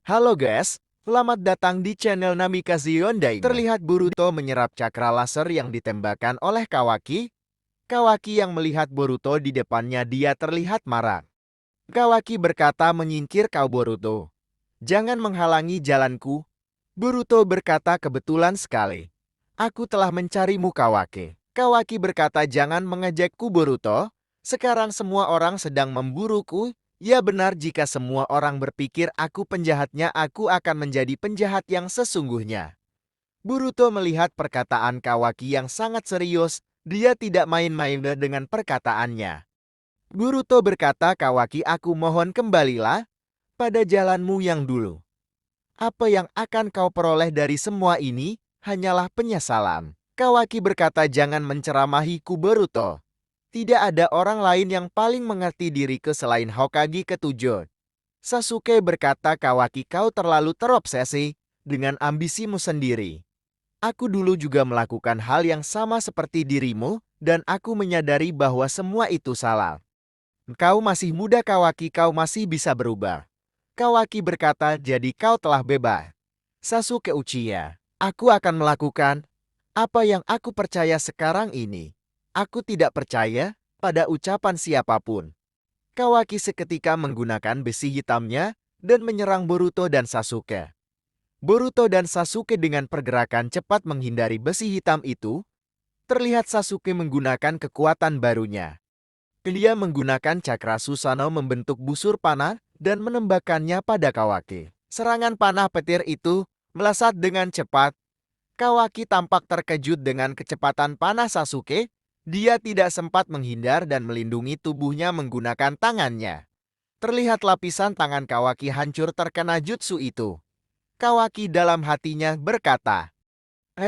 Halo guys, selamat datang di channel Namikaze Yondai. Terlihat Boruto menyerap cakra laser yang ditembakkan oleh Kawaki. Kawaki yang melihat Boruto di depannya dia terlihat marah. Kawaki berkata, menyingkir kau Boruto. Jangan menghalangi jalanku. Boruto berkata, kebetulan sekali. Aku telah mencarimu Kawaki. Kawaki berkata, jangan mengejekku Boruto. Sekarang semua orang sedang memburuku. Ya benar, jika semua orang berpikir aku penjahatnya, aku akan menjadi penjahat yang sesungguhnya. Boruto melihat perkataan Kawaki yang sangat serius. Dia tidak main-main dengan perkataannya. Boruto berkata, Kawaki, aku mohon kembalilah pada jalanmu yang dulu. Apa yang akan kau peroleh dari semua ini hanyalah penyesalan. Kawaki berkata, jangan menceramahiku Boruto. Tidak ada orang lain yang paling mengerti diriku selain Hokage ketujuh. Sasuke berkata, Kawaki, kau terlalu terobsesi dengan ambisimu sendiri. Aku dulu juga melakukan hal yang sama seperti dirimu, dan aku menyadari bahwa semua itu salah. Kau masih muda Kawaki, kau masih bisa berubah. Kawaki berkata, jadi kau telah bebas. Sasuke Uchiha, aku akan melakukan apa yang aku percaya sekarang ini. Aku tidak percaya pada ucapan siapapun. Kawaki seketika menggunakan besi hitamnya dan menyerang Boruto dan Sasuke. Boruto dan Sasuke dengan pergerakan cepat menghindari besi hitam itu. Terlihat Sasuke menggunakan kekuatan barunya. Dia menggunakan cakra Susanoo membentuk busur panah dan menembakkannya pada Kawaki. Serangan panah petir itu melesat dengan cepat. Kawaki tampak terkejut dengan kecepatan panah Sasuke. Dia tidak sempat menghindar dan melindungi tubuhnya menggunakan tangannya. Terlihat lapisan tangan Kawaki hancur terkena jutsu itu. Kawaki dalam hatinya berkata,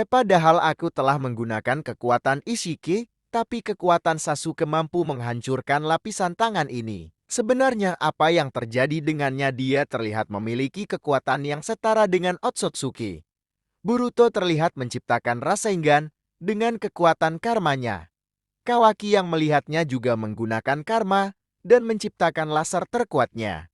padahal aku telah menggunakan kekuatan Ishiki, tapi kekuatan Sasuke mampu menghancurkan lapisan tangan ini. Sebenarnya apa yang terjadi dengannya, dia terlihat memiliki kekuatan yang setara dengan Otsutsuki. Boruto terlihat menciptakan Rasengan dengan kekuatan karmanya. Kawaki yang melihatnya juga menggunakan karma dan menciptakan laser terkuatnya.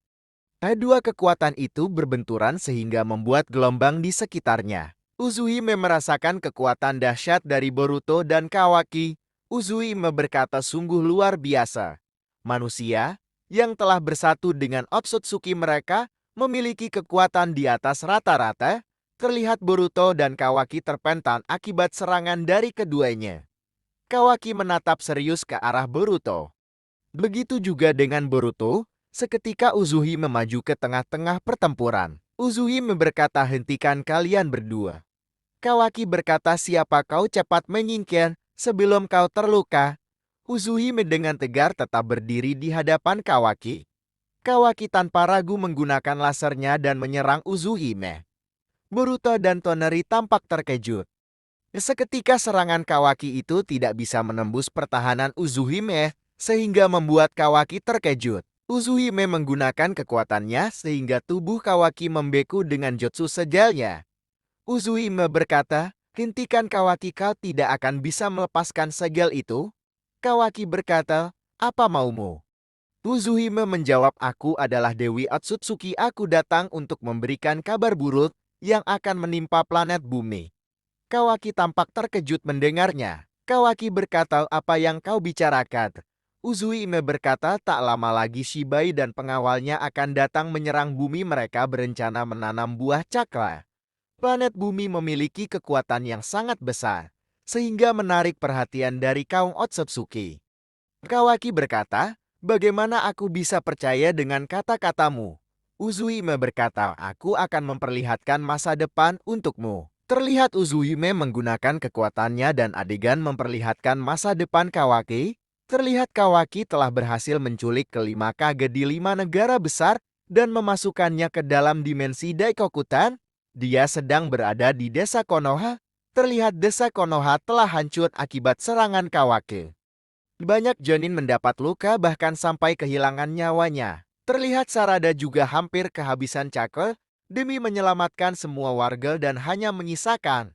Dua kekuatan itu berbenturan sehingga membuat gelombang di sekitarnya. Uzuhime merasakan kekuatan dahsyat dari Boruto dan Kawaki. Uzuhime berkata, sungguh luar biasa. Manusia yang telah bersatu dengan Otsutsuki mereka memiliki kekuatan di atas rata-rata. Terlihat Boruto dan Kawaki terpental akibat serangan dari keduanya. Kawaki menatap serius ke arah Boruto. Begitu juga dengan Boruto. Seketika Uzuhime maju ke tengah-tengah pertempuran. Uzuhime berkata, hentikan kalian berdua. Kawaki berkata, siapa kau, cepat menyingkir sebelum kau terluka. Uzuhime dengan tegar tetap berdiri di hadapan Kawaki. Kawaki tanpa ragu menggunakan lasernya dan menyerang Uzuhime. Boruto dan Toneri tampak terkejut. Seketika serangan Kawaki itu tidak bisa menembus pertahanan Uzuhime, sehingga membuat Kawaki terkejut. Uzuhime menggunakan kekuatannya sehingga tubuh Kawaki membeku dengan jutsu sejalnya. Uzuhime berkata, hentikan Kawaki, kau tidak akan bisa melepaskan segel itu. Kawaki berkata, apa maumu? Uzuhime menjawab, aku adalah Dewi Otsutsuki, aku datang untuk memberikan kabar buruk yang akan menimpa planet bumi. Kawaki tampak terkejut mendengarnya. Kawaki berkata, apa yang kau bicarakan? Uzuhime berkata, tak lama lagi Shibai dan pengawalnya akan datang menyerang bumi. Mereka berencana menanam buah cakra. Planet bumi memiliki kekuatan yang sangat besar, sehingga menarik perhatian dari kaum Otsutsuki. Kawaki berkata, bagaimana aku bisa percaya dengan kata-katamu? Uzuhime berkata, aku akan memperlihatkan masa depan untukmu. Terlihat Uzuhime menggunakan kekuatannya dan adegan memperlihatkan masa depan Kawaki. Terlihat Kawaki telah berhasil menculik kelima Kage di 5 negara besar dan memasukkannya ke dalam dimensi Daikokutan. Dia sedang berada di desa Konoha. Terlihat desa Konoha telah hancur akibat serangan Kawaki. Banyak Jonin mendapat luka bahkan sampai kehilangan nyawanya. Terlihat Sarada juga hampir kehabisan cakra demi menyelamatkan semua warga dan hanya menyisakan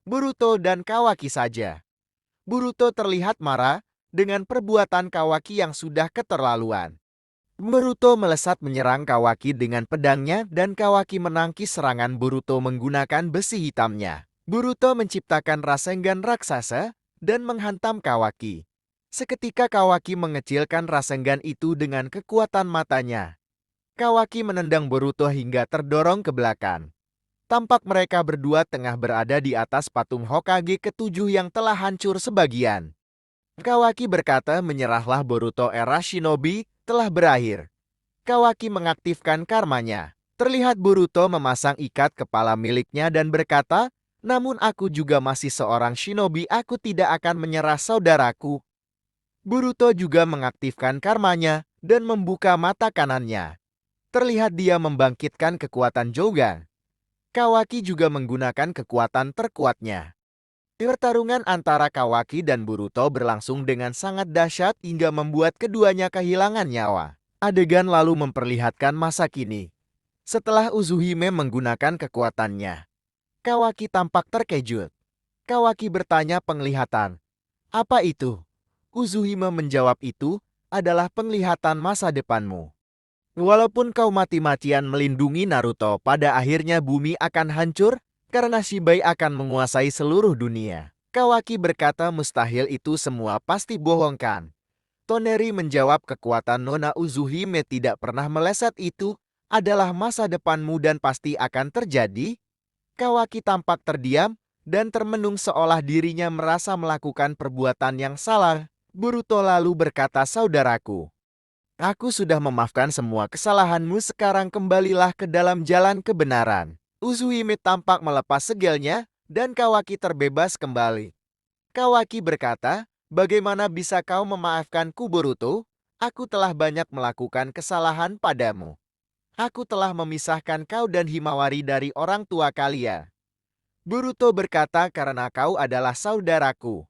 Boruto dan Kawaki saja. Boruto terlihat marah dengan perbuatan Kawaki yang sudah keterlaluan. Boruto melesat menyerang Kawaki dengan pedangnya dan Kawaki menangkis serangan Boruto menggunakan besi hitamnya. Boruto menciptakan Rasengan raksasa dan menghantam Kawaki. Seketika Kawaki mengecilkan Rasengan itu dengan kekuatan matanya. Kawaki menendang Boruto hingga terdorong ke belakang. Tampak mereka berdua tengah berada di atas patung Hokage ketujuh yang telah hancur sebagian. Kawaki berkata menyerahlah Boruto, era Shinobi telah berakhir. Kawaki mengaktifkan karmanya. Terlihat Boruto memasang ikat kepala miliknya dan berkata, namun aku juga masih seorang shinobi, aku tidak akan menyerah saudaraku. Boruto juga mengaktifkan karmanya dan membuka mata kanannya. Terlihat dia membangkitkan kekuatan Jogan. Kawaki juga menggunakan kekuatan terkuatnya. Pertarungan antara Kawaki dan Boruto berlangsung dengan sangat dahsyat hingga membuat keduanya kehilangan nyawa. Adegan lalu memperlihatkan masa kini. Setelah Uzuhime menggunakan kekuatannya, Kawaki tampak terkejut. Kawaki bertanya penglihatan. Apa itu? Uzuhime menjawab, itu adalah penglihatan masa depanmu. Walaupun kau mati-matian melindungi Naruto, pada akhirnya bumi akan hancur karena Shibai akan menguasai seluruh dunia. Kawaki berkata mustahil, itu semua pasti bohongkan. Toneri menjawab, kekuatan Nona Uzuhime tidak pernah meleset, itu adalah masa depanmu dan pasti akan terjadi. Kawaki tampak terdiam dan termenung seolah dirinya merasa melakukan perbuatan yang salah. Boruto lalu berkata, saudaraku, aku sudah memaafkan semua kesalahanmu, sekarang kembalilah ke dalam jalan kebenaran. Uzuhime tampak melepas segelnya dan Kawaki terbebas kembali. Kawaki berkata, bagaimana bisa kau memaafkanku Boruto? Aku telah banyak melakukan kesalahan padamu. Aku telah memisahkan kau dan Himawari dari orang tua kalian. Boruto berkata, karena kau adalah saudaraku.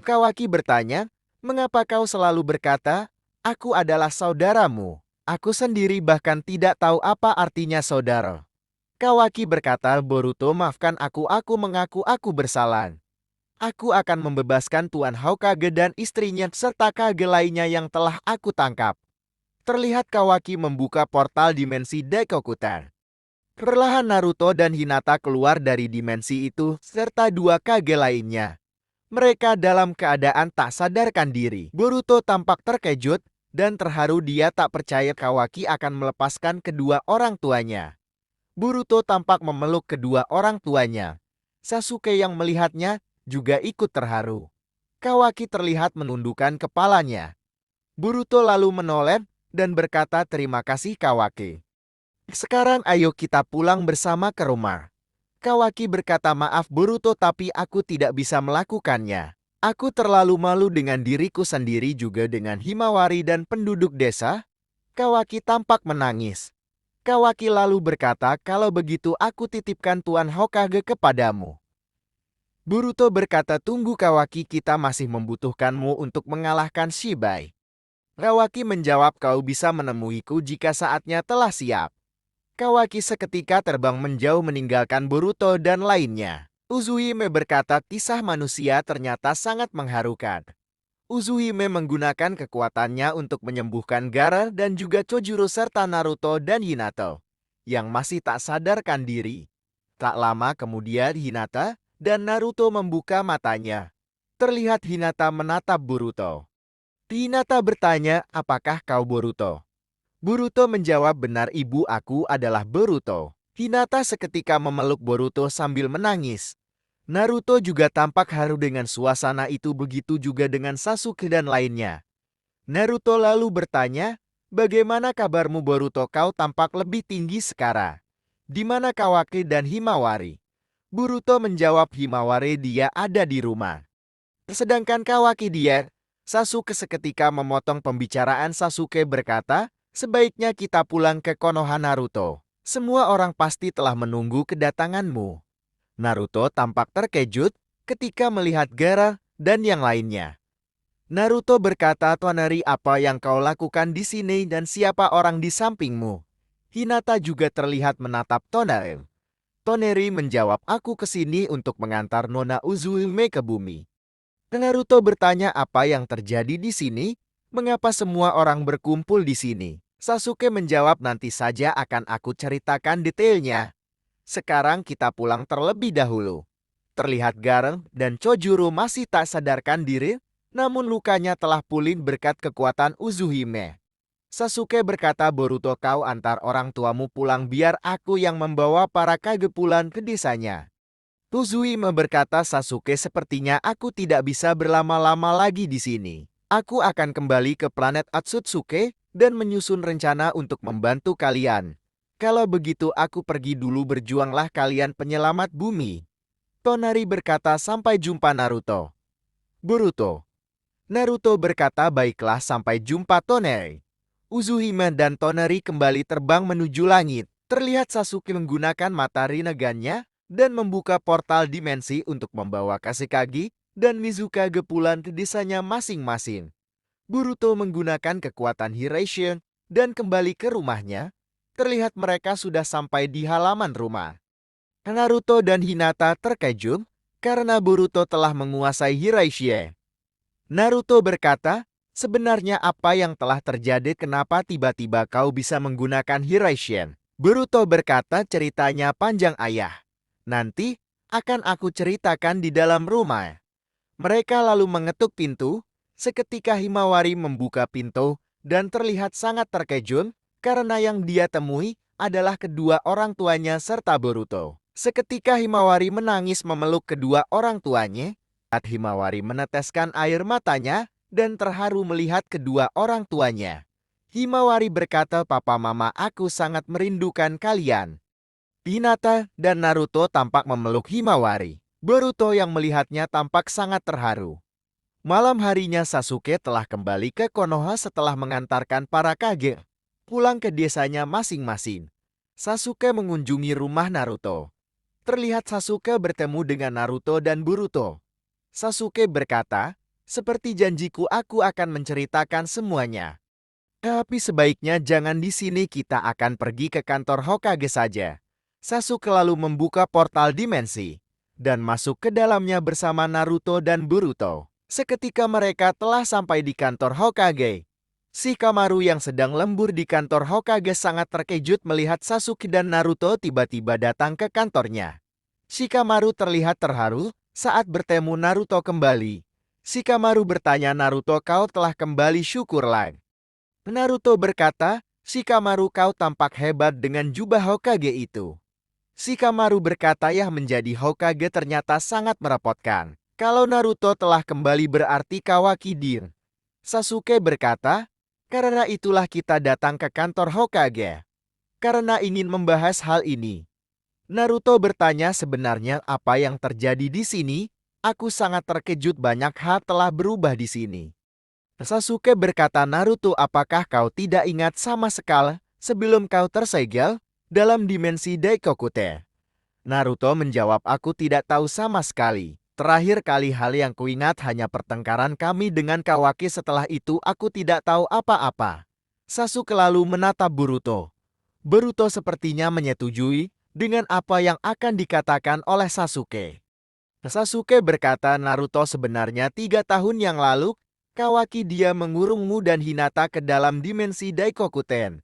Kawaki bertanya, mengapa kau selalu berkata, aku adalah saudaramu? Aku sendiri bahkan tidak tahu apa artinya saudara. Kawaki berkata, Boruto, maafkan aku mengaku aku bersalah. Aku akan membebaskan Tuan Hokage dan istrinya serta kage lainnya yang telah aku tangkap. Terlihat Kawaki membuka portal dimensi Daikokutan. Perlahan Naruto dan Hinata keluar dari dimensi itu serta dua kage lainnya. Mereka dalam keadaan tak sadarkan diri. Boruto tampak terkejut dan terharu, dia tak percaya Kawaki akan melepaskan kedua orang tuanya. Boruto tampak memeluk kedua orang tuanya. Sasuke yang melihatnya juga ikut terharu. Kawaki terlihat menundukkan kepalanya. Boruto lalu menoleh dan berkata, terima kasih Kawaki. Sekarang ayo kita pulang bersama ke rumah. Kawaki berkata, maaf Boruto, tapi aku tidak bisa melakukannya. Aku terlalu malu dengan diriku sendiri juga dengan Himawari dan penduduk desa. Kawaki tampak menangis. Kawaki lalu berkata, kalau begitu aku titipkan Tuan Hokage kepadamu. Boruto berkata, tunggu Kawaki, kita masih membutuhkanmu untuk mengalahkan Shibai. Kawaki menjawab, kau bisa menemuiku jika saatnya telah siap. Kawaki seketika terbang menjauh meninggalkan Boruto dan lainnya. Uzuhime berkata, kisah manusia ternyata sangat mengharukan. Uzuhime menggunakan kekuatannya untuk menyembuhkan Gaara dan juga Chojuro serta Naruto dan Hinata yang masih tak sadarkan diri. Tak lama kemudian Hinata dan Naruto membuka matanya. Terlihat Hinata menatap Boruto. Hinata bertanya, apakah kau Boruto? Boruto menjawab, benar ibu, aku adalah Boruto. Hinata seketika memeluk Boruto sambil menangis. Naruto juga tampak haru dengan suasana itu, begitu juga dengan Sasuke dan lainnya. Naruto lalu bertanya, bagaimana kabarmu Boruto, kau tampak lebih tinggi sekarang. Di mana Kawaki dan Himawari? Boruto menjawab, Himawari dia ada di rumah. Sedangkan Kawaki dia... Sasuke seketika memotong pembicaraan. Sasuke berkata, sebaiknya kita pulang ke Konoha Naruto. Semua orang pasti telah menunggu kedatanganmu. Naruto tampak terkejut ketika melihat Gaara dan yang lainnya. Naruto berkata, Toneri, apa yang kau lakukan di sini dan siapa orang di sampingmu? Hinata juga terlihat menatap Toneri. Toneri menjawab, aku kesini untuk mengantar Nona Uzuhime ke bumi. Naruto bertanya, apa yang terjadi di sini? Mengapa semua orang berkumpul di sini? Sasuke menjawab, nanti saja akan aku ceritakan detailnya. Sekarang kita pulang terlebih dahulu. Terlihat Gareng dan Chojuro masih tak sadarkan diri, namun lukanya telah pulih berkat kekuatan Uzuhime. Sasuke berkata, Boruto, kau antar orang tuamu pulang biar aku yang membawa para kage pulang ke desanya. Uzuhime berkata, Sasuke, sepertinya aku tidak bisa berlama-lama lagi di sini. Aku akan kembali ke planet Atsutsuke dan menyusun rencana untuk membantu kalian. Kalau begitu aku pergi dulu, berjuanglah kalian penyelamat bumi. Tonari berkata, sampai jumpa Naruto. Boruto. Naruto berkata, baiklah, sampai jumpa Tonari. Uzuhime dan Tonari kembali terbang menuju langit. Terlihat Sasuke menggunakan mata Rinnegan-nya dan membuka portal dimensi untuk membawa Kashikage dan Mizukage pulang ke desanya masing-masing. Boruto menggunakan kekuatan Hiraishin dan kembali ke rumahnya. Terlihat mereka sudah sampai di halaman rumah. Naruto dan Hinata terkejut karena Boruto telah menguasai Hiraishin. Naruto berkata, sebenarnya apa yang telah terjadi, kenapa tiba-tiba kau bisa menggunakan Hiraishin? Boruto berkata, ceritanya panjang ayah. Nanti akan aku ceritakan di dalam rumah. Mereka lalu mengetuk pintu. Seketika Himawari membuka pintu dan terlihat sangat terkejut karena yang dia temui adalah kedua orang tuanya serta Boruto. Seketika Himawari menangis memeluk kedua orang tuanya. Saat Himawari meneteskan air matanya dan terharu melihat kedua orang tuanya. Himawari berkata, papa mama, aku sangat merindukan kalian. Hinata dan Naruto tampak memeluk Himawari. Boruto yang melihatnya tampak sangat terharu. Malam harinya Sasuke telah kembali ke Konoha setelah mengantarkan para kage pulang ke desanya masing-masing. Sasuke mengunjungi rumah Naruto. Terlihat Sasuke bertemu dengan Naruto dan Boruto. Sasuke berkata, seperti janjiku aku akan menceritakan semuanya. Tapi sebaiknya jangan di sini, kita akan pergi ke kantor Hokage saja. Sasuke lalu membuka portal dimensi dan masuk ke dalamnya bersama Naruto dan Boruto. Seketika mereka telah sampai di kantor Hokage. Shikamaru yang sedang lembur di kantor Hokage sangat terkejut melihat Sasuke dan Naruto tiba-tiba datang ke kantornya. Shikamaru terlihat terharu saat bertemu Naruto kembali. Shikamaru bertanya, Naruto, kau telah kembali, syukurlah. Naruto berkata, Shikamaru, kau tampak hebat dengan jubah Hokage itu. Shikamaru berkata, ya, menjadi Hokage ternyata sangat merepotkan. Kalau Naruto telah kembali berarti Kawaki Dir. Sasuke berkata, karena itulah kita datang ke kantor Hokage. Karena ingin membahas hal ini. Naruto bertanya, sebenarnya apa yang terjadi di sini? Aku sangat terkejut, banyak hal telah berubah di sini. Sasuke berkata, Naruto, apakah kau tidak ingat sama sekali sebelum kau tersegel dalam dimensi Daikokute? Naruto menjawab, aku tidak tahu sama sekali. Terakhir kali hal yang kuingat hanya pertengkaran kami dengan Kawaki, setelah itu aku tidak tahu apa-apa. Sasuke lalu menatap Boruto. Boruto sepertinya menyetujui dengan apa yang akan dikatakan oleh Sasuke. Sasuke berkata, Naruto, sebenarnya 3 tahun yang lalu, Kawaki dia mengurungmu dan Hinata ke dalam dimensi Daikokuten.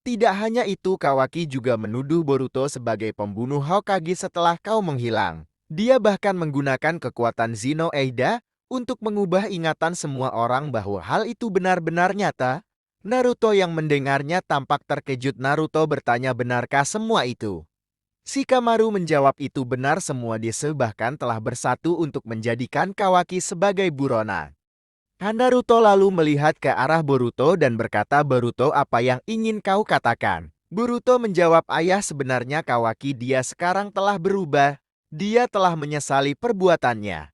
Tidak hanya itu, Kawaki juga menuduh Boruto sebagai pembunuh Hokage setelah kau menghilang. Dia bahkan menggunakan kekuatan Zeno Eida untuk mengubah ingatan semua orang bahwa hal itu benar-benar nyata. Naruto yang mendengarnya tampak terkejut. Naruto bertanya, benarkah semua itu? Shikamaru menjawab, itu benar, semua desa bahkan telah bersatu untuk menjadikan Kawaki sebagai buronan. Naruto lalu melihat ke arah Boruto dan berkata, Boruto, apa yang ingin kau katakan? Boruto menjawab, ayah, sebenarnya Kawaki dia sekarang telah berubah. Dia telah menyesali perbuatannya.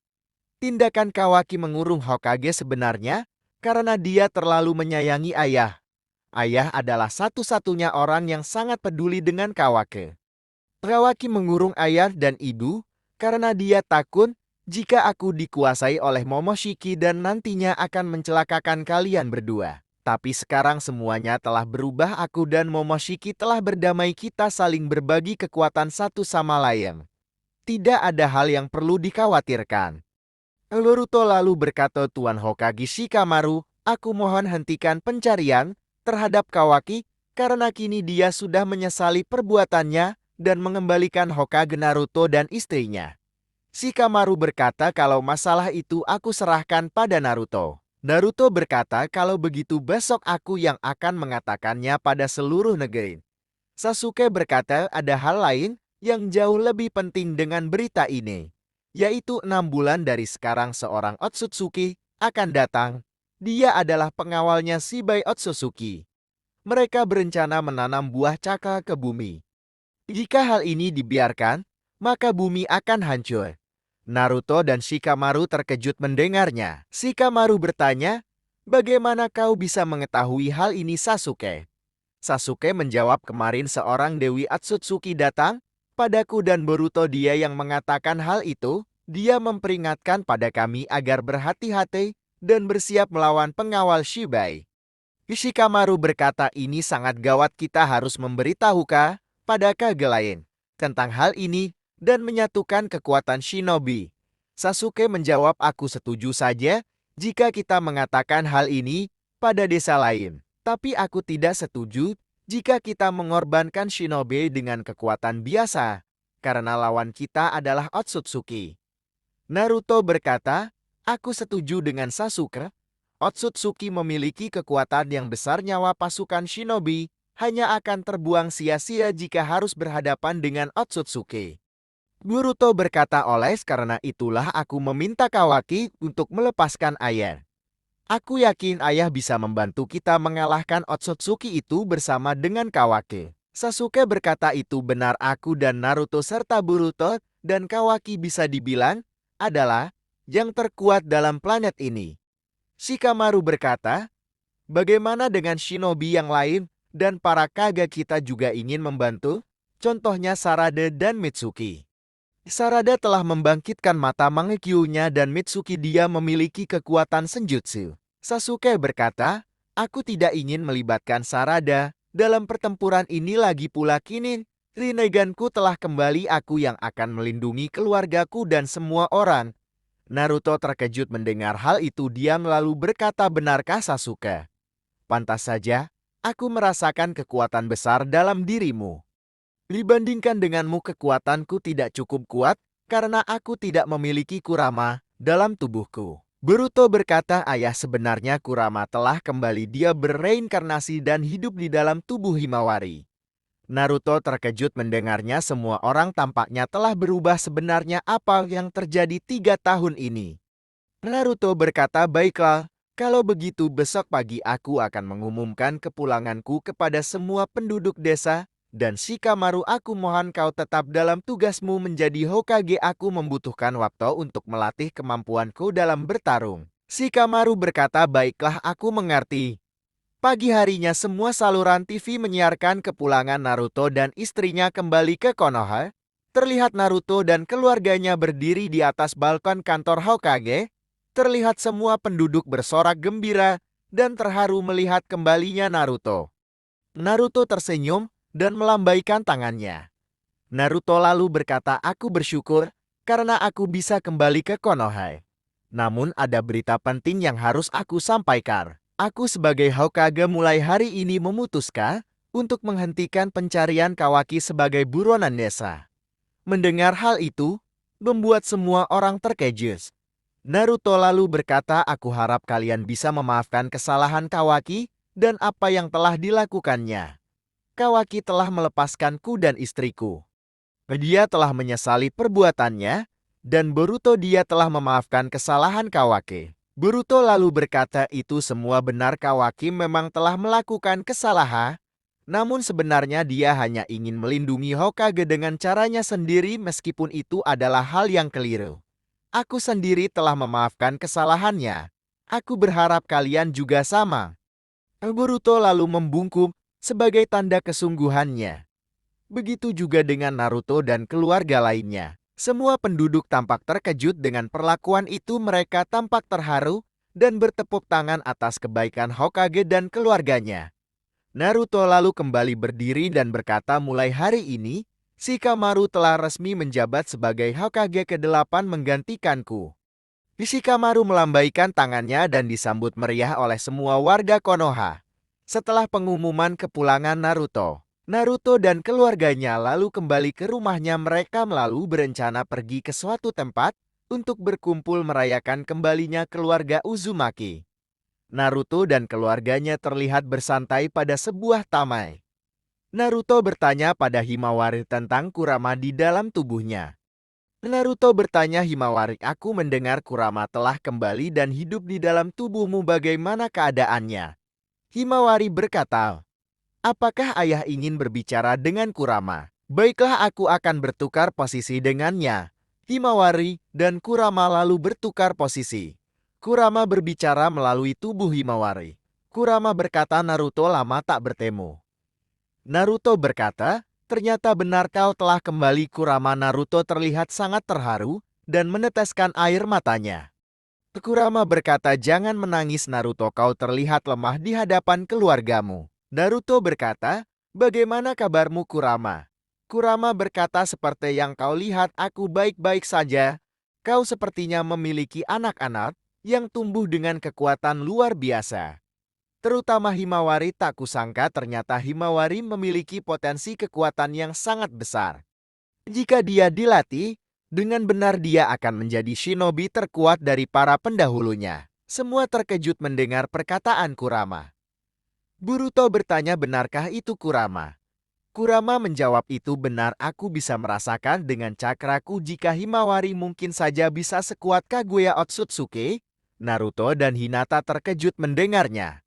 Tindakan Kawaki mengurung Hokage sebenarnya karena dia terlalu menyayangi ayah. Ayah adalah satu-satunya orang yang sangat peduli dengan Kawaki. Kawaki mengurung ayah dan ibu karena dia takut jika aku dikuasai oleh Momoshiki dan nantinya akan mencelakakan kalian berdua. Tapi sekarang semuanya telah berubah, aku dan Momoshiki telah berdamai, kita saling berbagi kekuatan satu sama lain. Tidak ada hal yang perlu dikhawatirkan. Boruto lalu berkata, Tuan Hokage Shikamaru, aku mohon hentikan pencarian terhadap Kawaki karena kini dia sudah menyesali perbuatannya dan mengembalikan Hokage Naruto dan istrinya. Shikamaru berkata kalau masalah itu aku serahkan pada Naruto. Naruto berkata kalau begitu besok aku yang akan mengatakannya pada seluruh negeri. Sasuke berkata ada hal lain yang jauh lebih penting dengan berita ini, yaitu 6 bulan dari sekarang seorang Otsutsuki akan datang. Dia adalah pengawalnya Shibai Otsutsuki. Mereka berencana menanam buah cakra ke bumi. Jika hal ini dibiarkan, maka bumi akan hancur. Naruto dan Shikamaru terkejut mendengarnya. Shikamaru bertanya, "Bagaimana kau bisa mengetahui hal ini, Sasuke?" Sasuke menjawab, "Kemarin seorang Dewi Otsutsuki datang padaku dan Boruto dia yang mengatakan hal itu. Dia memperingatkan pada kami agar berhati-hati dan bersiap melawan pengawal Shibai." Shikamaru berkata, "Ini sangat gawat, kita harus memberitahukan pada kage lain tentang hal ini dan menyatukan kekuatan shinobi." Sasuke menjawab, "Aku setuju saja jika kita mengatakan hal ini pada desa lain. Tapi aku tidak setuju jika kita mengorbankan shinobi dengan kekuatan biasa, karena lawan kita adalah Otsutsuki." Naruto berkata, "Aku setuju dengan Sasuke. Otsutsuki memiliki kekuatan yang besar, nyawa pasukan shinobi hanya akan terbuang sia-sia jika harus berhadapan dengan Otsutsuki." Boruto berkata, "Oleh karena itulah aku meminta Kawaki untuk melepaskan ayah. Aku yakin ayah bisa membantu kita mengalahkan Otsutsuki itu bersama dengan Kawaki." Sasuke berkata, "Itu benar, aku dan Naruto serta Boruto dan Kawaki bisa dibilang adalah yang terkuat dalam planet ini." Shikamaru berkata, "Bagaimana dengan shinobi yang lain dan para kage kita juga ingin membantu? Contohnya Sarada dan Mitsuki." Sarada telah membangkitkan mata Mangekyou-nya dan Mitsuki dia memiliki kekuatan senjutsu. Sasuke berkata, "Aku tidak ingin melibatkan Sarada dalam pertempuran ini, lagi pula kini Rinneganku telah kembali, aku yang akan melindungi keluargaku dan semua orang." Naruto terkejut mendengar hal itu, diam lalu berkata, "Benarkah Sasuke? Pantas saja, aku merasakan kekuatan besar dalam dirimu. Dibandingkan denganmu kekuatanku tidak cukup kuat karena aku tidak memiliki Kurama dalam tubuhku." Boruto berkata, "Ayah, sebenarnya Kurama telah kembali, dia bereinkarnasi dan hidup di dalam tubuh Himawari." Naruto terkejut mendengarnya, semua orang tampaknya telah berubah. Sebenarnya apa yang terjadi 3 tahun ini? Naruto berkata, "Baiklah, kalau begitu besok pagi aku akan mengumumkan kepulanganku kepada semua penduduk desa. Dan Shikamaru, aku mohon kau tetap dalam tugasmu menjadi Hokage. Aku membutuhkan waktu untuk melatih kemampuanku dalam bertarung." Shikamaru berkata, "Baiklah, aku mengerti." Pagi harinya semua saluran TV menyiarkan kepulangan Naruto dan istrinya kembali ke Konoha. Terlihat Naruto dan keluarganya berdiri di atas balkon kantor Hokage. Terlihat semua penduduk bersorak gembira dan terharu melihat kembalinya Naruto. Naruto tersenyum dan melambaikan tangannya. Naruto lalu berkata, "Aku bersyukur karena aku bisa kembali ke Konoha. Namun ada berita penting yang harus aku sampaikan. Aku sebagai Hokage mulai hari ini memutuskan untuk menghentikan pencarian Kawaki sebagai buronan desa." Mendengar hal itu, membuat semua orang terkejut. Naruto lalu berkata, "Aku harap kalian bisa memaafkan kesalahan Kawaki dan apa yang telah dilakukannya. Kawaki telah melepaskanku dan istriku. Dia telah menyesali perbuatannya, dan Boruto dia telah memaafkan kesalahan Kawaki." Boruto lalu berkata, "Itu semua benar, Kawaki memang telah melakukan kesalahan. Namun sebenarnya dia hanya ingin melindungi Hokage dengan caranya sendiri, meskipun itu adalah hal yang keliru. Aku sendiri telah memaafkan kesalahannya. Aku berharap kalian juga sama." Boruto lalu membungkuk sebagai tanda kesungguhannya. Begitu juga dengan Naruto dan keluarga lainnya. Semua penduduk tampak terkejut dengan perlakuan itu. Mereka tampak terharu dan bertepuk tangan atas kebaikan Hokage dan keluarganya. Naruto lalu kembali berdiri dan berkata, "Mulai hari ini, Shikamaru telah resmi menjabat sebagai Hokage ke-8 menggantikanku." Shikamaru melambaikan tangannya dan disambut meriah oleh semua warga Konoha. Setelah pengumuman kepulangan Naruto, Naruto dan keluarganya lalu kembali ke rumahnya. Mereka lalu berencana pergi ke suatu tempat untuk berkumpul merayakan kembalinya keluarga Uzumaki. Naruto dan keluarganya terlihat bersantai pada sebuah taman. Naruto bertanya pada Himawari tentang Kurama di dalam tubuhnya. Naruto bertanya Himawari, aku mendengar Kurama telah kembali dan hidup di dalam tubuhmu, bagaimana keadaannya? Himawari berkata, apakah ayah ingin berbicara dengan Kurama? Baiklah, aku akan bertukar posisi dengannya. Himawari dan Kurama lalu bertukar posisi. Kurama berbicara melalui tubuh Himawari. Kurama berkata, Naruto, lama tak bertemu. Naruto berkata, ternyata benar kau telah kembali. Kurama. Naruto terlihat sangat terharu dan meneteskan air matanya. Kurama berkata, jangan menangis Naruto, kau terlihat lemah di hadapan keluargamu. Naruto berkata, bagaimana kabarmu Kurama? Kurama berkata, seperti yang kau lihat aku baik-baik saja. Kau sepertinya memiliki anak-anak yang tumbuh dengan kekuatan luar biasa. Terutama Himawari, tak kusangka ternyata Himawari memiliki potensi kekuatan yang sangat besar. Jika dia dilatih, dengan benar dia akan menjadi shinobi terkuat dari para pendahulunya. Semua terkejut mendengar perkataan Kurama. Boruto bertanya, benarkah itu Kurama? Kurama menjawab, itu benar, aku bisa merasakan dengan cakraku jika Himawari mungkin saja bisa sekuat Kaguya Otsutsuki. Naruto dan Hinata terkejut mendengarnya.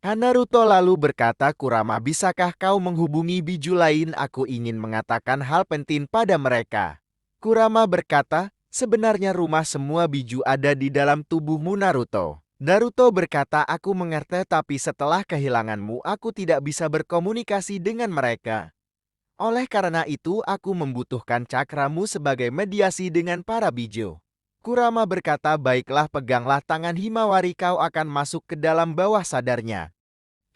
Naruto lalu berkata, Kurama, bisakah kau menghubungi biju lain? Aku ingin mengatakan hal penting pada mereka. Kurama berkata, sebenarnya rumah semua biju ada di dalam tubuhmu Naruto. Naruto berkata, aku mengerti, tapi setelah kehilanganmu aku tidak bisa berkomunikasi dengan mereka. Oleh karena itu aku membutuhkan cakramu sebagai mediasi dengan para biju. Kurama berkata, baiklah, peganglah tangan Himawari, kau akan masuk ke dalam bawah sadarnya.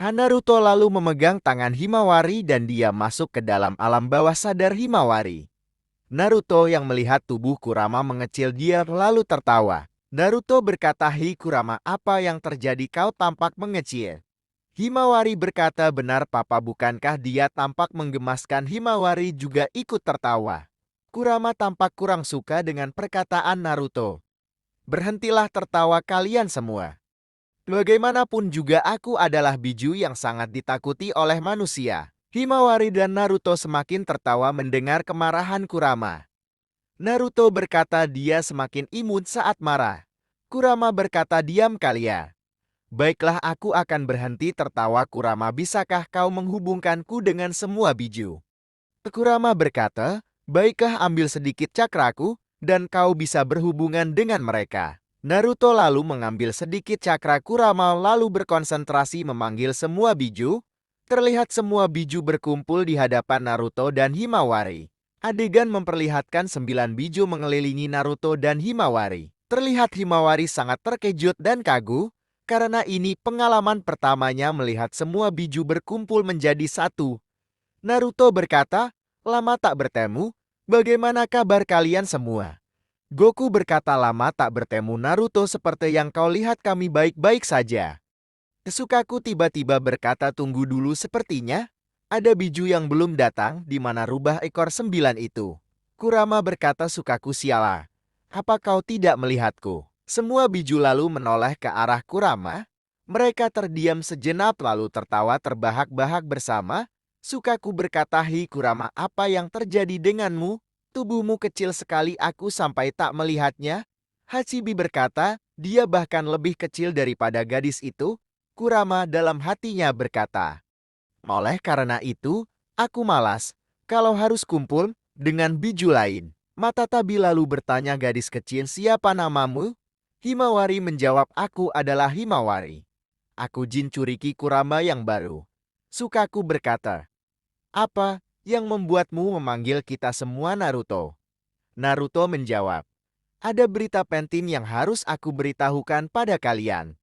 Naruto lalu memegang tangan Himawari dan dia masuk ke dalam alam bawah sadar Himawari. Naruto yang melihat tubuh Kurama mengecil, dia lalu tertawa. Naruto berkata, hei Kurama, apa yang terjadi, kau tampak mengecil? Himawari berkata, benar papa, bukankah dia tampak menggemaskan? Himawari juga ikut tertawa. Kurama tampak kurang suka dengan perkataan Naruto. Berhentilah tertawa kalian semua. Bagaimanapun juga aku adalah biju yang sangat ditakuti oleh manusia. Himawari dan Naruto semakin tertawa mendengar kemarahan Kurama. Naruto berkata, dia semakin imut saat marah. Kurama berkata, diam kalian. Baiklah, aku akan berhenti tertawa. Kurama, bisakah kau menghubungkanku dengan semua biju? Kurama berkata, baiklah, ambil sedikit cakraku dan kau bisa berhubungan dengan mereka. Naruto lalu mengambil sedikit cakra Kurama lalu berkonsentrasi memanggil semua biju. Terlihat semua biju berkumpul di hadapan Naruto dan Himawari. Adegan memperlihatkan 9 biju mengelilingi Naruto dan Himawari. Terlihat Himawari sangat terkejut dan kagum, karena ini pengalaman pertamanya melihat semua biju berkumpul menjadi satu. Naruto berkata, lama tak bertemu, bagaimana kabar kalian semua? Goku berkata, lama tak bertemu Naruto, seperti yang kau lihat kami baik-baik saja. Kesukaku tiba-tiba berkata, tunggu dulu, sepertinya ada biju yang belum datang. Di mana rubah ekor 9 itu? Kurama berkata, Sukaku, sialah. Apa kau tidak melihatku? Semua biju lalu menoleh ke arah Kurama. Mereka terdiam sejenak lalu tertawa terbahak-bahak bersama. Sukaku berkata, hi Kurama, apa yang terjadi denganmu? Tubuhmu kecil sekali, aku sampai tak melihatnya. Hachibi berkata, dia bahkan lebih kecil daripada gadis itu. Kurama dalam hatinya berkata, oleh karena itu, aku malas kalau harus kumpul dengan biju lain. Mata Tabi lalu bertanya, gadis kecil, siapa namamu? Himawari menjawab, aku adalah Himawari. Aku Jin Curiki Kurama yang baru. Sukaku berkata, apa yang membuatmu memanggil kita semua Naruto? Naruto menjawab, ada berita penting yang harus aku beritahukan pada kalian.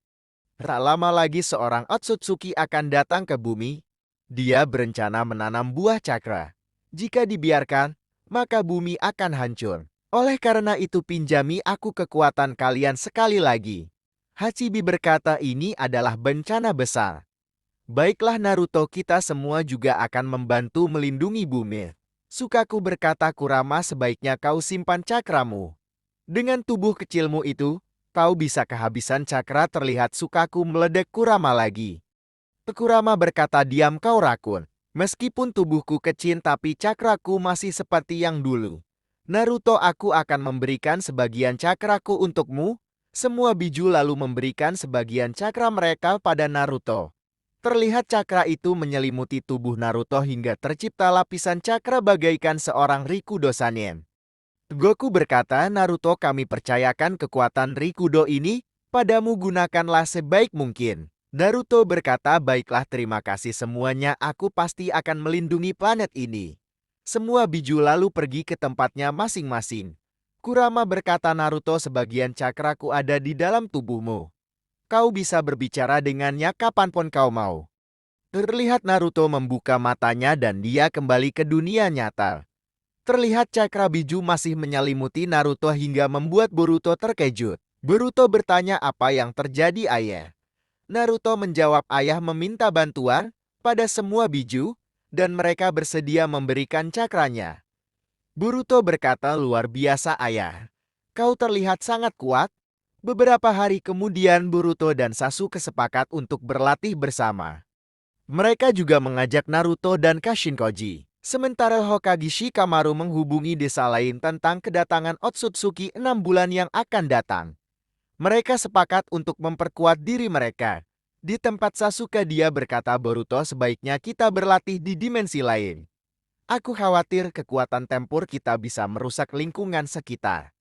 Tak lama lagi seorang Otsutsuki akan datang ke bumi. Dia berencana menanam buah cakra. Jika dibiarkan, maka bumi akan hancur. Oleh karena itu pinjami aku kekuatan kalian sekali lagi. Hachibi berkata, ini adalah bencana besar. Baiklah Naruto, kita semua juga akan membantu melindungi bumi. Sukaku, berkata Kurama, sebaiknya kau simpan cakramu. Dengan tubuh kecilmu itu, kau bisa kehabisan cakra. Terlihat Sukaku meledek Kurama lagi. Kurama berkata, diam kau rakun. Meskipun tubuhku kecil tapi cakraku masih seperti yang dulu. Naruto, aku akan memberikan sebagian cakraku untukmu. Semua biju lalu memberikan sebagian cakra mereka pada Naruto. Terlihat cakra itu menyelimuti tubuh Naruto hingga tercipta lapisan cakra bagaikan seorang Rikudo Sanin. Goku berkata, Naruto, kami percayakan kekuatan Rikudo ini padamu, gunakanlah sebaik mungkin. Naruto berkata, baiklah, terima kasih semuanya, aku pasti akan melindungi planet ini. Semua biju lalu pergi ke tempatnya masing-masing. Kurama berkata, Naruto, sebagian cakraku ada di dalam tubuhmu. Kau bisa berbicara dengannya kapanpun kau mau. Terlihat Naruto membuka matanya dan dia kembali ke dunia nyata. Terlihat cakra biju masih menyelimuti Naruto hingga membuat Boruto terkejut. Boruto bertanya, apa yang terjadi ayah? Naruto menjawab, ayah meminta bantuan pada semua biju dan mereka bersedia memberikan cakranya. Boruto berkata, luar biasa ayah. Kau terlihat sangat kuat. Beberapa hari kemudian Boruto dan Sasuke sepakat untuk berlatih bersama. Mereka juga mengajak Naruto dan Kashinkoji. Sementara Hokage Shikamaru menghubungi desa lain tentang kedatangan Otsutsuki 6 bulan yang akan datang. Mereka sepakat untuk memperkuat diri mereka. Di tempat Sasuke, dia berkata, Boruto, sebaiknya kita berlatih di dimensi lain. Aku khawatir kekuatan tempur kita bisa merusak lingkungan sekitar.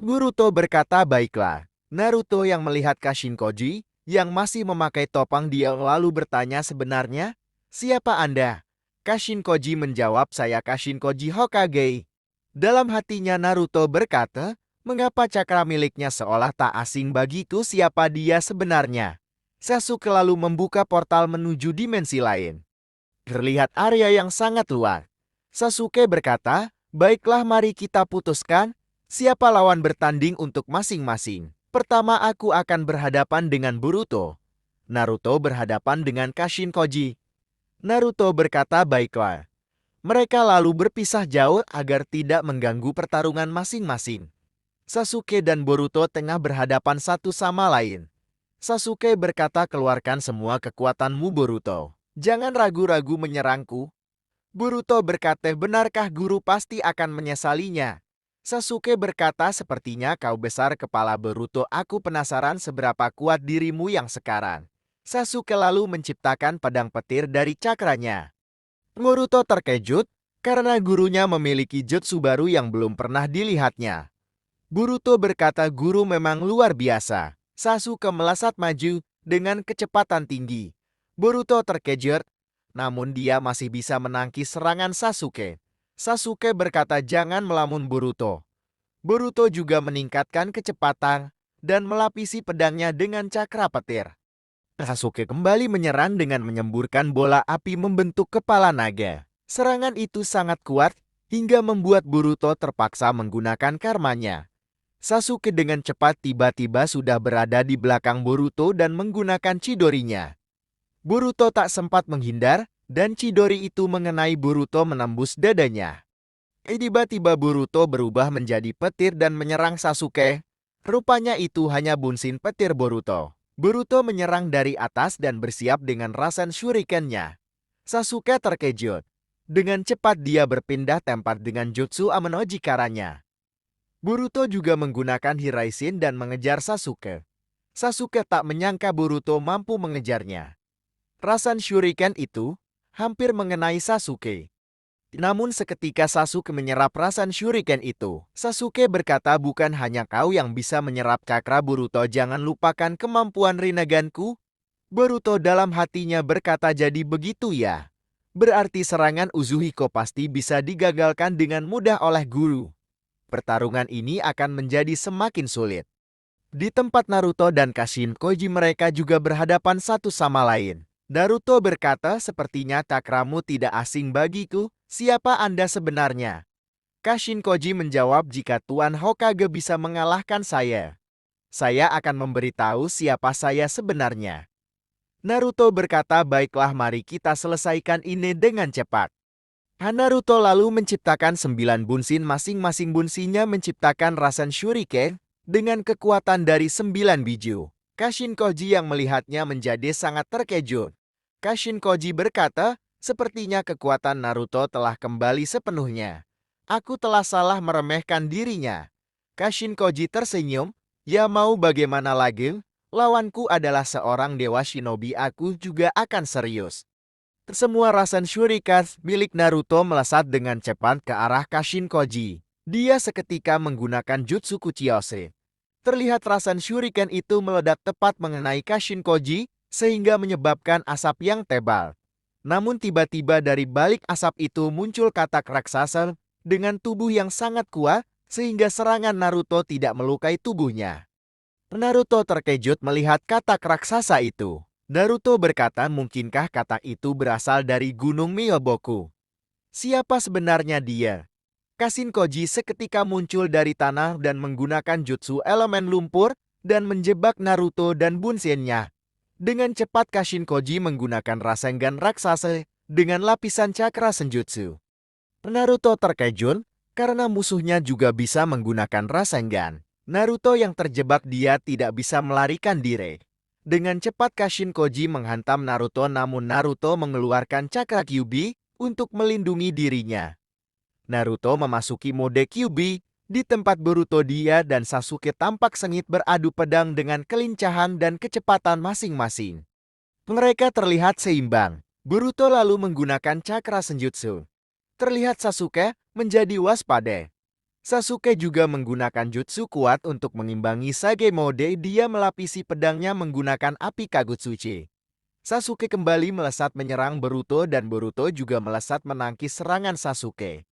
Boruto berkata, baiklah. Naruto yang melihat Kashinkoji yang masih memakai topeng, dia lalu bertanya, sebenarnya siapa Anda? Kashinkoji menjawab, saya Kashinkoji Hokage. Dalam hatinya Naruto berkata, mengapa cakra miliknya seolah tak asing bagiku, siapa dia sebenarnya? Sasuke lalu membuka portal menuju dimensi lain. Terlihat area yang sangat luas. Sasuke berkata, baiklah, mari kita putuskan siapa lawan bertanding untuk masing-masing. Pertama aku akan berhadapan dengan Boruto. Naruto berhadapan dengan Kashinkoji. Naruto berkata, baiklah. Mereka lalu berpisah jauh agar tidak mengganggu pertarungan masing-masing. Sasuke dan Boruto tengah berhadapan satu sama lain. Sasuke berkata, keluarkan semua kekuatanmu Boruto. Jangan ragu-ragu menyerangku. Boruto berkata, benarkah guru? Pasti akan menyesalinya. Sasuke berkata, sepertinya kau besar kepala Boruto. Aku penasaran seberapa kuat dirimu yang sekarang. Sasuke lalu menciptakan pedang petir dari cakranya. Boruto terkejut karena gurunya memiliki jutsu baru yang belum pernah dilihatnya. Boruto berkata, guru memang luar biasa. Sasuke melesat maju dengan kecepatan tinggi. Boruto terkejut, namun dia masih bisa menangkis serangan Sasuke. Sasuke berkata, jangan melamun Boruto. Boruto juga meningkatkan kecepatan dan melapisi pedangnya dengan cakra petir. Sasuke kembali menyerang dengan menyemburkan bola api membentuk kepala naga. Serangan itu sangat kuat hingga membuat Boruto terpaksa menggunakan karmanya. Sasuke dengan cepat tiba-tiba sudah berada di belakang Boruto dan menggunakan Chidorinya. Boruto tak sempat menghindar dan Chidori itu mengenai Boruto menembus dadanya. Tiba-tiba Boruto berubah menjadi petir dan menyerang Sasuke. Rupanya itu hanya bunsin petir Boruto. Boruto menyerang dari atas dan bersiap dengan Rasen Shuriken-nya. Sasuke terkejut. Dengan cepat dia berpindah tempat dengan Jutsu Amenoji-Karanya. Boruto juga menggunakan Hiraishin dan mengejar Sasuke. Sasuke tak menyangka Boruto mampu mengejarnya. Rasen Shuriken itu hampir mengenai Sasuke. Namun seketika Sasuke menyerap Rasen Shuriken itu, Sasuke berkata, bukan hanya kau yang bisa menyerap cakra Boruto, jangan lupakan kemampuan Rinneganku. Boruto dalam hatinya berkata, jadi begitu ya. Berarti serangan Uzuhiko pasti bisa digagalkan dengan mudah oleh guru. Pertarungan ini akan menjadi semakin sulit. Di tempat Naruto dan Kashinkoji, mereka juga berhadapan satu sama lain. Naruto berkata, sepertinya cakramu tidak asing bagiku. Siapa Anda sebenarnya? Kashinkoji menjawab, jika Tuan Hokage bisa mengalahkan saya akan memberitahu siapa saya sebenarnya. Naruto berkata, "Baiklah, mari kita selesaikan ini dengan cepat." Naruto lalu menciptakan 9 bunsin, masing-masing bunsinnya menciptakan Rasen Shuriken dengan kekuatan dari 9 biju. Kashin Koji yang melihatnya menjadi sangat terkejut. Kashin Koji berkata, "Sepertinya kekuatan Naruto telah kembali sepenuhnya. Aku telah salah meremehkan dirinya." Kashin Koji tersenyum, "Ya mau bagaimana lagi? Lawanku adalah seorang dewa shinobi, aku juga akan serius." Semua Rasen Shuriken milik Naruto melesat dengan cepat ke arah Kashin Koji. Dia seketika menggunakan Jutsu Kuchiyose. Terlihat Rasen Shuriken itu meledak tepat mengenai Kashin Koji, sehingga menyebabkan asap yang tebal. Namun tiba-tiba dari balik asap itu muncul katak raksasa dengan tubuh yang sangat kuat, sehingga serangan Naruto tidak melukai tubuhnya. Naruto terkejut melihat katak raksasa itu. Naruto berkata, "Mungkinkah katak itu berasal dari Gunung Myoboku? Siapa sebenarnya dia?" Kashin Koji seketika muncul dari tanah dan menggunakan jutsu elemen lumpur dan menjebak Naruto dan bunsinnya. Dengan cepat Kashin Koji menggunakan Rasengan raksasa dengan lapisan cakra senjutsu. Naruto terkejut karena musuhnya juga bisa menggunakan Rasengan. Naruto yang terjebak, dia tidak bisa melarikan diri. Dengan cepat Kashin Koji menghantam Naruto, namun Naruto mengeluarkan cakra Kyuubi untuk melindungi dirinya. Naruto memasuki mode Kyuubi. Di tempat Boruto, dia dan Sasuke tampak sengit beradu pedang dengan kelincahan dan kecepatan masing-masing. Mereka terlihat seimbang. Boruto lalu menggunakan cakra senjutsu. Terlihat Sasuke menjadi waspada. Sasuke juga menggunakan jutsu kuat untuk mengimbangi Sage Mode. Dia melapisi pedangnya menggunakan api Kagutsuchi. Sasuke kembali melesat menyerang Boruto dan Boruto juga melesat menangkis serangan Sasuke.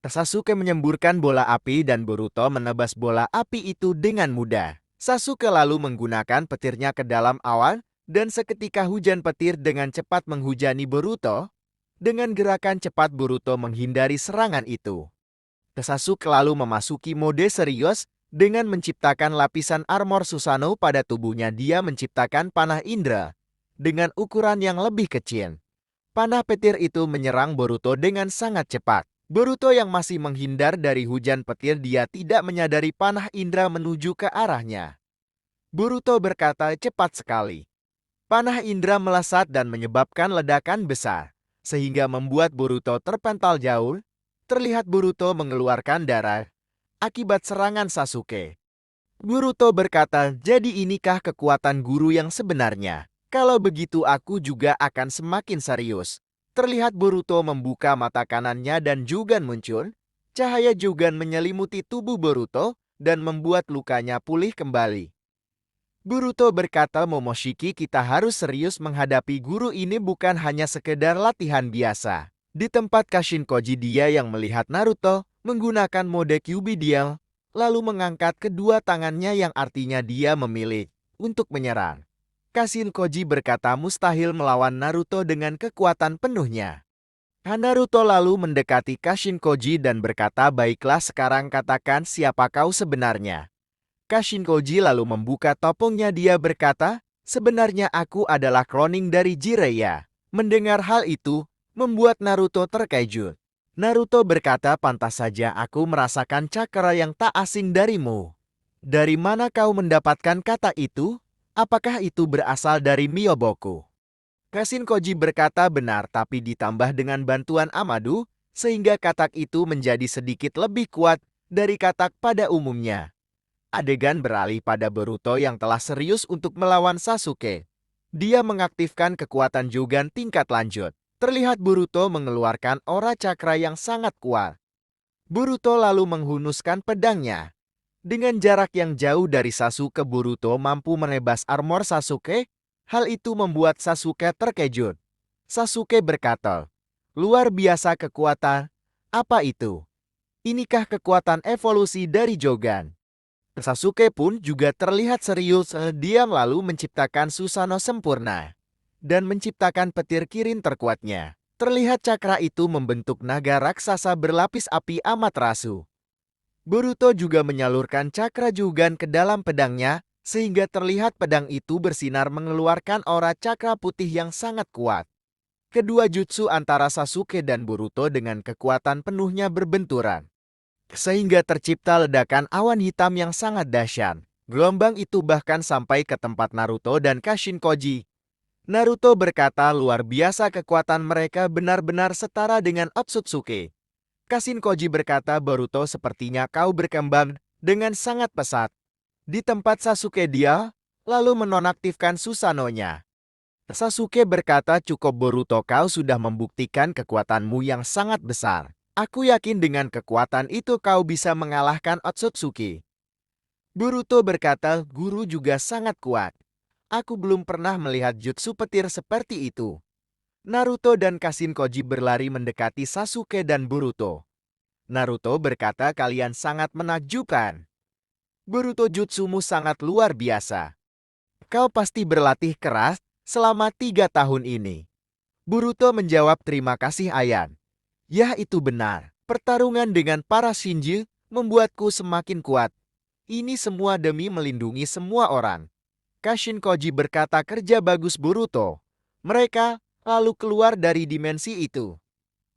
Sasuke menyemburkan bola api dan Boruto menebas bola api itu dengan mudah. Sasuke lalu menggunakan petirnya ke dalam awan dan seketika hujan petir dengan cepat menghujani Boruto. Dengan gerakan cepat Boruto menghindari serangan itu. Sasuke lalu memasuki mode serius dengan menciptakan lapisan armor Susanoo pada tubuhnya. Dia menciptakan panah indra dengan ukuran yang lebih kecil. Panah petir itu menyerang Boruto dengan sangat cepat. Boruto yang masih menghindar dari hujan petir, dia tidak menyadari panah indra menuju ke arahnya. Boruto berkata, "Cepat sekali." Panah indra melesat dan menyebabkan ledakan besar, sehingga membuat Boruto terpental jauh. Terlihat Boruto mengeluarkan darah akibat serangan Sasuke. Boruto berkata, "Jadi inikah kekuatan guru yang sebenarnya? Kalau begitu aku juga akan semakin serius." Terlihat Boruto membuka mata kanannya dan Jugan muncul. Cahaya Jugan menyelimuti tubuh Boruto dan membuat lukanya pulih kembali. Boruto berkata, "Momoshiki, kita harus serius menghadapi guru ini, bukan hanya sekedar latihan biasa." Di tempat Kashin Koji, dia yang melihat Naruto menggunakan mode Kyuubi, dia lalu mengangkat kedua tangannya yang artinya dia memilih untuk menyerang. Kashin Koji berkata, "Mustahil melawan Naruto dengan kekuatan penuhnya." Naruto lalu mendekati Kashin Koji dan berkata, "Baiklah, sekarang katakan siapa kau sebenarnya." Kashin Koji lalu membuka topengnya. Dia berkata, "Sebenarnya aku adalah kloning dari Jiraiya." Mendengar hal itu, membuat Naruto terkejut. Naruto berkata, "Pantas saja aku merasakan cakra yang tak asing darimu. Dari mana kau mendapatkan kata itu? Apakah itu berasal dari Myoboku?" Kashin Koji berkata, "Benar, tapi ditambah dengan bantuan Amado, sehingga katak itu menjadi sedikit lebih kuat dari katak pada umumnya." Adegan beralih pada Boruto yang telah serius untuk melawan Sasuke. Dia mengaktifkan kekuatan Jugan tingkat lanjut. Terlihat Boruto mengeluarkan aura cakra yang sangat kuat. Boruto lalu menghunuskan pedangnya. Dengan jarak yang jauh dari Sasuke, Boruto mampu menebas armor Sasuke. Hal itu membuat Sasuke terkejut. Sasuke berkata, "Luar biasa kekuatan. Apa itu? Inikah kekuatan evolusi dari Jogan?" Sasuke pun juga terlihat serius. Dia lalu menciptakan Susanoo sempurna dan menciptakan petir kirin terkuatnya. Terlihat cakra itu membentuk naga raksasa berlapis api Amaterasu. Boruto juga menyalurkan cakra Jugan ke dalam pedangnya sehingga terlihat pedang itu bersinar mengeluarkan aura cakra putih yang sangat kuat. Kedua jutsu antara Sasuke dan Boruto dengan kekuatan penuhnya berbenturan, sehingga tercipta ledakan awan hitam yang sangat dahsyat. Gelombang itu bahkan sampai ke tempat Naruto dan Kashin Koji. Naruto berkata luar biasa, kekuatan mereka benar-benar setara dengan Otsutsuki. Kashin Koji berkata, Boruto, sepertinya kau berkembang dengan sangat pesat. Di tempat Sasuke dia lalu menonaktifkan Susanoo-nya. Sasuke berkata, cukup Boruto, kau sudah membuktikan kekuatanmu yang sangat besar. Aku yakin dengan kekuatan itu kau bisa mengalahkan Otsutsuki. Boruto berkata, guru juga sangat kuat. Aku belum pernah melihat jutsu petir seperti itu. Naruto dan Kashin Koji berlari mendekati Sasuke dan Boruto. Naruto berkata, kalian sangat menakjubkan. Boruto, jutsumu sangat luar biasa. Kau pasti berlatih keras selama 3 tahun ini. Boruto menjawab, terima kasih Ayan. Ya, itu benar. Pertarungan dengan para Shinji membuatku semakin kuat. Ini semua demi melindungi semua orang. Kashin Koji berkata, kerja bagus Boruto. Mereka lalu keluar dari dimensi itu.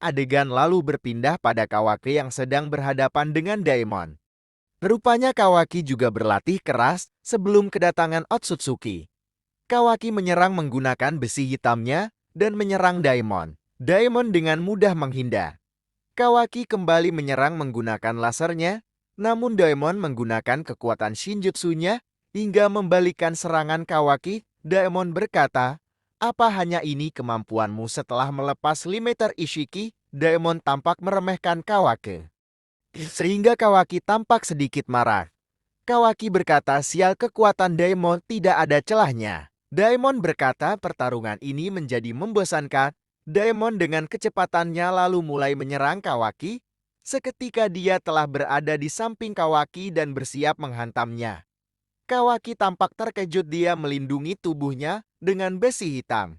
Adegan lalu berpindah pada Kawaki yang sedang berhadapan dengan Daemon. Rupanya Kawaki juga berlatih keras sebelum kedatangan Otsutsuki. Kawaki menyerang menggunakan besi hitamnya dan menyerang Daemon. Daemon dengan mudah menghindar. Kawaki kembali menyerang menggunakan lasernya, namun Daemon menggunakan kekuatan Shinjutsunya hingga membalikan serangan Kawaki. Daemon berkata, apa hanya ini kemampuanmu? Setelah melepas limiter Ishiki, Daemon tampak meremehkan Kawaki, sehingga Kawaki tampak sedikit marah. Kawaki berkata, sial, kekuatan Daemon tidak ada celahnya. Daemon berkata, pertarungan ini menjadi membosankan. Daemon dengan kecepatannya lalu mulai menyerang Kawaki. Seketika dia telah berada di samping Kawaki dan bersiap menghantamnya. Kawaki tampak terkejut, dia melindungi tubuhnya dengan besi hitam.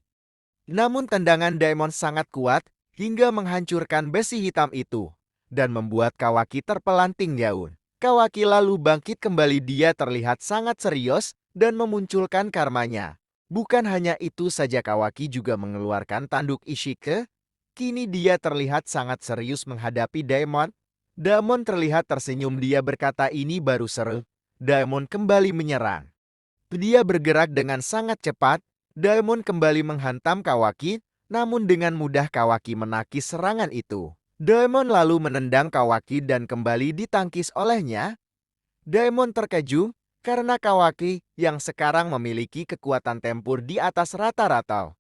Namun tendangan Daemon sangat kuat hingga menghancurkan besi hitam itu dan membuat Kawaki terpelanting jauh. Kawaki lalu bangkit kembali, dia terlihat sangat serius dan memunculkan karmanya. Bukan hanya itu saja, Kawaki juga mengeluarkan tanduk Ishike. Kini dia terlihat sangat serius menghadapi Daemon. Daemon terlihat tersenyum, dia berkata, ini baru seru. Daemon kembali menyerang. Dia bergerak dengan sangat cepat. Daemon kembali menghantam Kawaki, namun dengan mudah Kawaki menangkis serangan itu. Daemon lalu menendang Kawaki dan kembali ditangkis olehnya. Daemon terkejut karena Kawaki yang sekarang memiliki kekuatan tempur di atas rata-rata.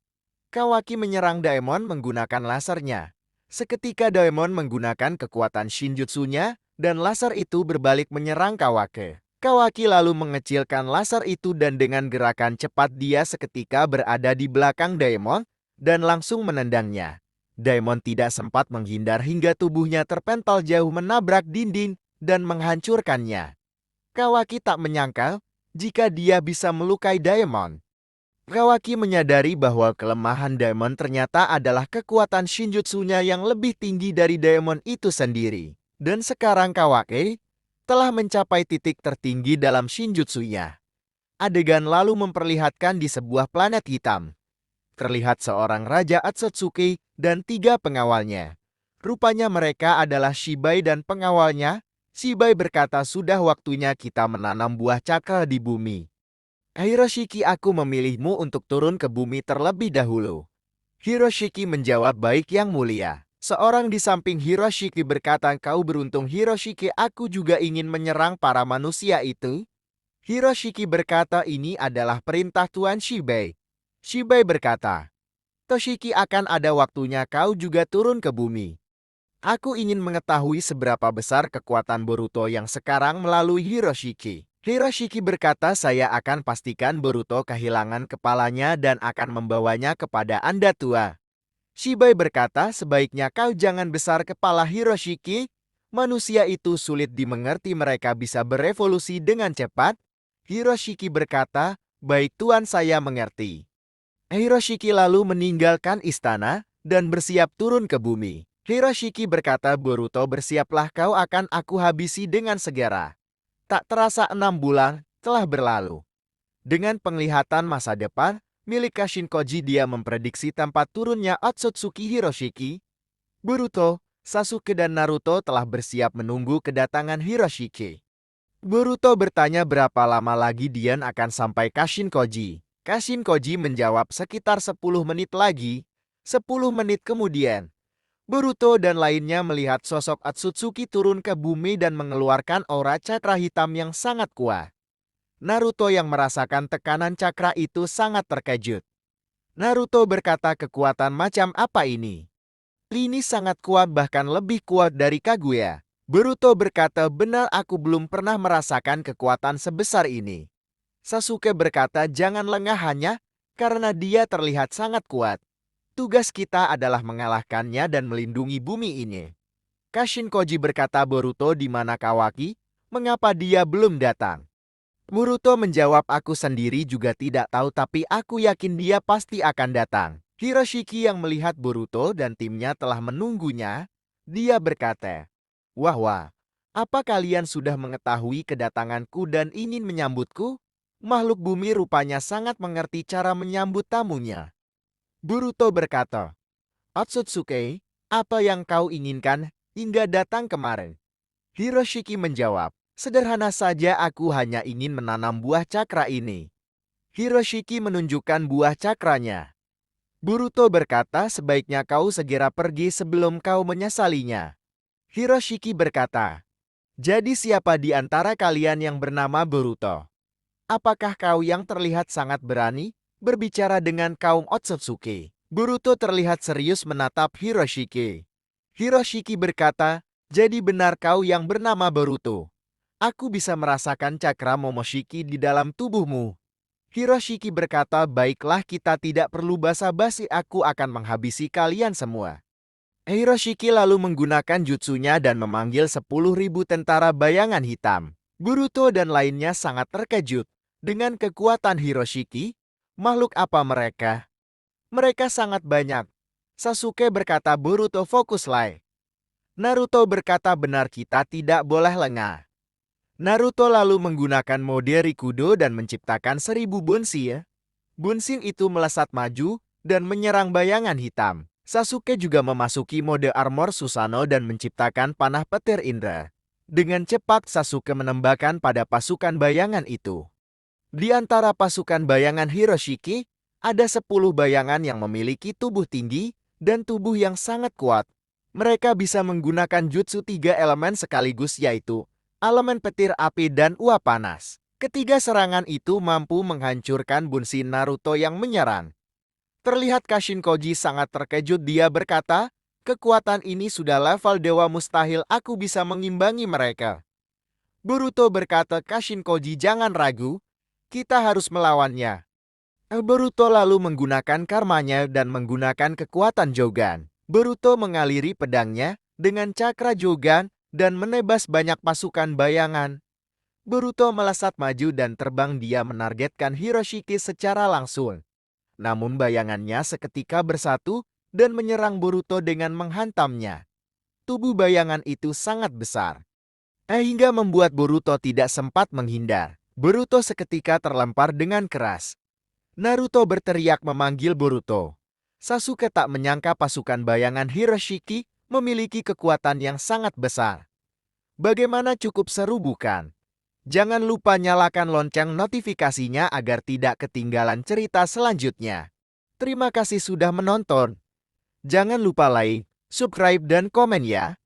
Kawaki menyerang Daemon menggunakan lasernya. Seketika Daemon menggunakan kekuatan Shinjutsunya dan laser itu berbalik menyerang Kawaki. Kawaki lalu mengecilkan laser itu dan dengan gerakan cepat dia seketika berada di belakang Daemon dan langsung menendangnya. Daemon tidak sempat menghindar hingga tubuhnya terpental jauh menabrak dinding dan menghancurkannya. Kawaki tak menyangka jika dia bisa melukai Daemon. Kawaki menyadari bahwa kelemahan Daemon ternyata adalah kekuatan Shinjutsunya yang lebih tinggi dari Daemon itu sendiri. Dan sekarang Kawaki telah mencapai titik tertinggi dalam Shinjutsunya. Adegan lalu memperlihatkan di sebuah planet hitam. Terlihat seorang Raja Otsutsuki dan 3 pengawalnya. Rupanya mereka adalah Shibai dan pengawalnya. Shibai berkata, sudah waktunya kita menanam buah cakra di bumi. Hiroshiki, aku memilihmu untuk turun ke bumi terlebih dahulu. Hiroshiki menjawab, baik yang mulia. Seorang di samping Hiroshiki berkata, kau beruntung Hiroshiki, aku juga ingin menyerang para manusia itu. Hiroshiki berkata, ini adalah perintah Tuan Shibai. Shibai berkata, Toshiki, akan ada waktunya kau juga turun ke bumi. Aku ingin mengetahui seberapa besar kekuatan Boruto yang sekarang melalui Hiroshiki. Hiroshiki berkata, saya akan pastikan Boruto kehilangan kepalanya dan akan membawanya kepada Anda tua. Shibai berkata, sebaiknya kau jangan besar kepala Hiroshiki. Manusia itu sulit dimengerti, mereka bisa berevolusi dengan cepat. Hiroshiki berkata, baik Tuan, saya mengerti. Hiroshiki lalu meninggalkan istana dan bersiap turun ke bumi. Hiroshiki berkata, Boruto, bersiaplah, kau akan aku habisi dengan segera. Tak terasa 6 bulan telah berlalu. Dengan penglihatan masa depan milik Kashin Koji, dia memprediksi tempat turunnya Otsutsuki Hiroshiki. Boruto, Sasuke dan Naruto telah bersiap menunggu kedatangan Hiroshiki. Boruto bertanya berapa lama lagi Dian akan sampai Kashin Koji. Kashin Koji menjawab sekitar 10 menit lagi. 10 menit kemudian, Boruto dan lainnya melihat sosok Otsutsuki turun ke bumi dan mengeluarkan aura cakra hitam yang sangat kuat. Naruto yang merasakan tekanan cakra itu sangat terkejut. Naruto berkata, kekuatan macam apa ini? Ini sangat kuat, bahkan lebih kuat dari Kaguya. Boruto berkata, benar, aku belum pernah merasakan kekuatan sebesar ini. Sasuke berkata, jangan lengah hanya karena dia terlihat sangat kuat. Tugas kita adalah mengalahkannya dan melindungi bumi ini. Kashin Koji berkata, Boruto, di mana Kawaki? Mengapa dia belum datang? Boruto menjawab, aku sendiri juga tidak tahu, tapi aku yakin dia pasti akan datang. Hiroshiki yang melihat Boruto dan timnya telah menunggunya, dia berkata, wah, apa kalian sudah mengetahui kedatanganku dan ingin menyambutku? Makhluk bumi rupanya sangat mengerti cara menyambut tamunya. Boruto berkata, Otsutsuki, apa yang kau inginkan hingga datang kemarin? Hiroshiki menjawab, sederhana saja, aku hanya ingin menanam buah cakra ini. Hiroshiki menunjukkan buah cakranya. Boruto berkata, sebaiknya kau segera pergi sebelum kau menyesalinya. Hiroshiki berkata, jadi siapa di antara kalian yang bernama Boruto? Apakah kau yang terlihat sangat berani berbicara dengan kaum Otsutsuki? Boruto terlihat serius menatap Hiroshiki. Hiroshiki berkata, jadi benar kau yang bernama Boruto. Aku bisa merasakan cakra Momoshiki di dalam tubuhmu. Hiroshiki berkata, baiklah, kita tidak perlu basa-basi, aku akan menghabisi kalian semua. Hiroshiki lalu menggunakan jutsunya dan memanggil 10.000 tentara bayangan hitam. Boruto dan lainnya sangat terkejut dengan kekuatan Hiroshiki. Makhluk apa mereka? Mereka sangat banyak. Sasuke berkata, Boruto, fokuslah. Naruto berkata, benar, kita tidak boleh lengah. Naruto lalu menggunakan mode Rikudo dan menciptakan 1000 Bunshin. Bunshin itu melesat maju dan menyerang bayangan hitam. Sasuke juga memasuki mode armor Susanoo dan menciptakan panah petir indra. Dengan cepat Sasuke menembakkan pada pasukan bayangan itu. Di antara pasukan bayangan Hiroshiki, ada 10 bayangan yang memiliki tubuh tinggi dan tubuh yang sangat kuat. Mereka bisa menggunakan jutsu 3 elemen sekaligus, yaitu elemen petir, api, dan uap panas. Ketiga serangan itu mampu menghancurkan Bunshin Naruto yang menyerang. Terlihat Kashin Koji sangat terkejut, dia berkata, kekuatan ini sudah level dewa, mustahil aku bisa mengimbangi mereka. Boruto berkata, Kashin Koji, jangan ragu, kita harus melawannya. Boruto lalu menggunakan karmanya dan menggunakan kekuatan Jogan. Boruto mengaliri pedangnya dengan cakra Jogan dan menebas banyak pasukan bayangan. Boruto melesat maju dan terbang, dia menargetkan Hiroshiki secara langsung. Namun bayangannya seketika bersatu dan menyerang Boruto dengan menghantamnya. Tubuh bayangan itu sangat besar, hingga membuat Boruto tidak sempat menghindar. Boruto seketika terlempar dengan keras. Naruto berteriak memanggil Boruto. Sasuke tak menyangka pasukan bayangan Hiroshiki memiliki kekuatan yang sangat besar. Bagaimana, cukup seru bukan? Jangan lupa nyalakan lonceng notifikasinya agar tidak ketinggalan cerita selanjutnya. Terima kasih sudah menonton. Jangan lupa like, subscribe, dan komen ya.